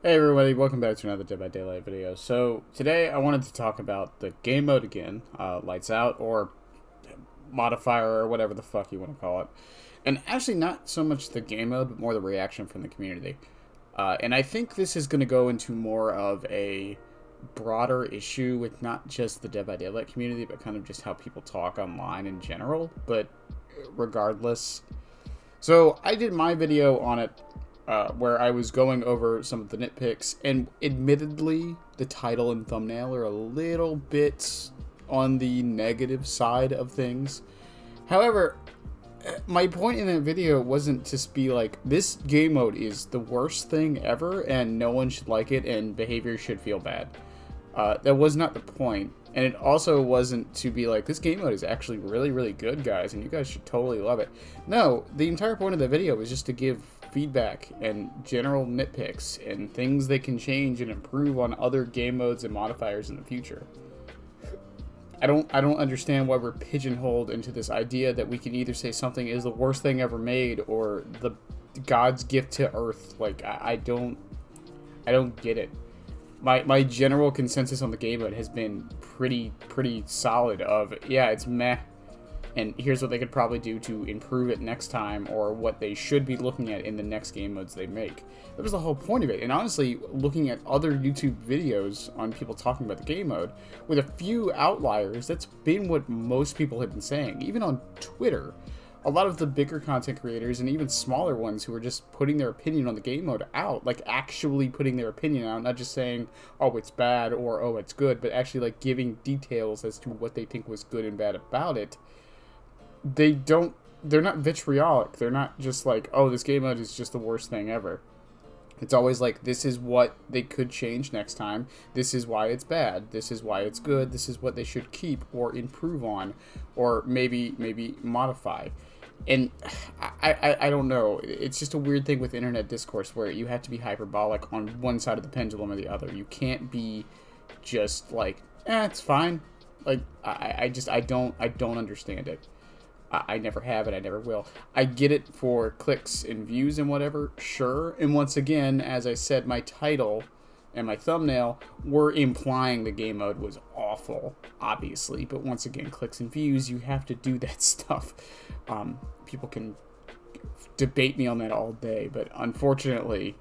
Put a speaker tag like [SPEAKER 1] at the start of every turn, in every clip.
[SPEAKER 1] Hey everybody, welcome back to another Dead by Daylight video. So today I wanted to talk about the game mode again, lights out or modifier or whatever the fuck you want to call it. And actually not so much the game mode, but more the reaction from the community. And I think this is going to go into more of a broader issue with not just the Dead by Daylight community, but kind of just how people talk online in general. But regardless, so I did my video on it where I was going over some of the nitpicks, and admittedly, the title and thumbnail are a little bit on the negative side of things. However, my point in that video wasn't to be like, this game mode is the worst thing ever, and no one should like it, and behavior should feel bad. That was not the point. And it also wasn't to be like, this game mode is actually really, really good, guys, and you guys should totally love it. No, the entire point of the video was just to give feedback and general nitpicks and things they can change and improve on other game modes and modifiers in the future. I don't understand why we're pigeonholed into this idea that we can either say something is the worst thing ever made or the God's gift to Earth. Like, I don't get it. My general consensus on the game mode has been pretty solid of, yeah, it's meh, and here's what they could probably do to improve it next time, or what they should be looking at in the next game modes they make. That was the whole point of it. And honestly, looking at other YouTube videos on people talking about the game mode, with a few outliers, that's been what most people have been saying. Even on Twitter, a lot of the bigger content creators and even smaller ones who are just putting their opinion on the game mode out, like actually putting their opinion out, not just saying, oh, it's bad or oh, it's good, but actually like giving details as to what they think was good and bad about it. They're not vitriolic. They're not just like, oh, this game mode is just the worst thing ever. It's always like, this is what they could change next time. This is why it's bad. This is why it's good. This is what they should keep or improve on, or maybe modify. And I don't know. It's just a weird thing with internet discourse where you have to be hyperbolic on one side of the pendulum or the other. You can't be just like, it's fine. Like, I don't understand it. I never have, and I never will. I get it for clicks and views and whatever, sure. And once again, as I said, my title and my thumbnail were implying the game mode was awful, obviously. But once again, clicks and views, you have to do that stuff. People can debate me on that all day, but unfortunately,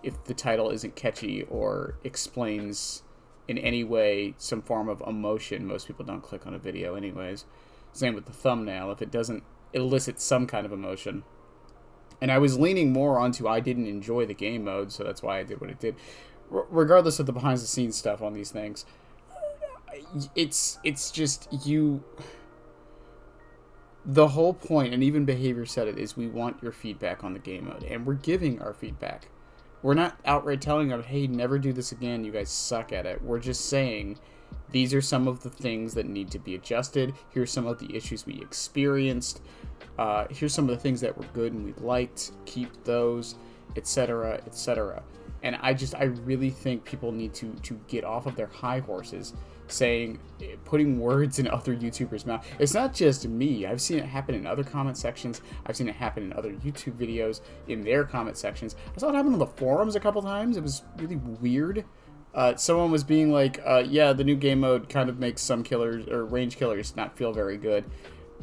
[SPEAKER 1] if the title isn't catchy or explains in any way some form of emotion, most people don't click on a video anyways. Same with the thumbnail, if it doesn't elicit some kind of emotion. And I was leaning more onto I didn't enjoy the game mode, so that's why I did what it did. Regardless of the behind-the-scenes stuff on these things, it's just you... The whole point, and even Behavior said it, is we want your feedback on the game mode, and we're giving our feedback. We're not outright telling them, hey, never do this again, you guys suck at it. We're just saying, these are some of the things that need to be adjusted. Here's some of the issues we experienced. Here's some of the things that were good and we liked. Keep those, etc., etc. And I really think people need to get off of their high horses, putting words in other YouTubers' mouth. It's not just me. I've seen it happen in other comment sections. I've seen it happen in other YouTube videos in their comment sections. I saw it happen on the forums a couple times. It was really weird. Someone was being like, yeah, the new game mode kind of makes some killers or range killers not feel very good.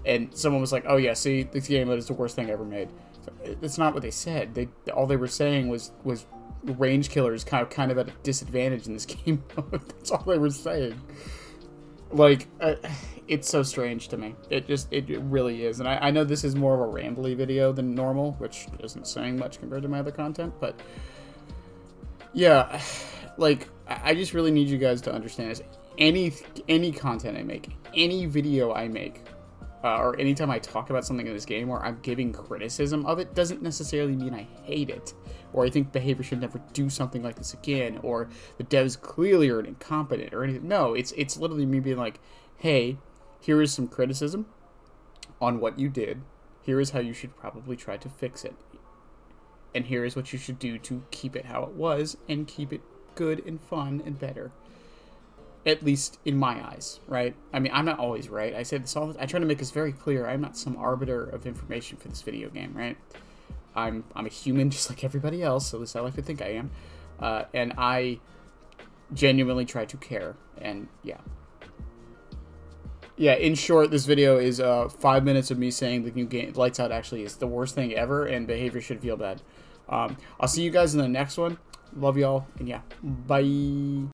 [SPEAKER 1] And someone was like, oh yeah, see, this game mode is the worst thing ever made. So, that's not what they said. All they were saying was range killers kind of at a disadvantage in this game mode. That's all they were saying. Like, it's so strange to me. It really is. And I know this is more of a rambly video than normal, which isn't saying much compared to my other content, but yeah, like, I just really need you guys to understand this. Any content I make, any video I make, or anytime I talk about something in this game where I'm giving criticism of it, doesn't necessarily mean I hate it, or I think Behavior should never do something like this again, or the devs clearly are incompetent, or anything. No, it's literally me being like, hey, here is some criticism on what you did. Here is how you should probably try to fix it. And here is what you should do to keep it how it was, and keep it good and fun and better. At least in my eyes, right? I mean, I'm not always right. I say this all the time. I try to make this very clear. I'm not some arbiter of information for this video game, right? I'm a human just like everybody else, so at least I like to think I am. And I genuinely try to care. And yeah. Yeah, in short, this video is 5 minutes of me saying the new game Lights Out actually is the worst thing ever, and behavior should feel bad. I'll see you guys in the next one. Love y'all, and yeah, bye.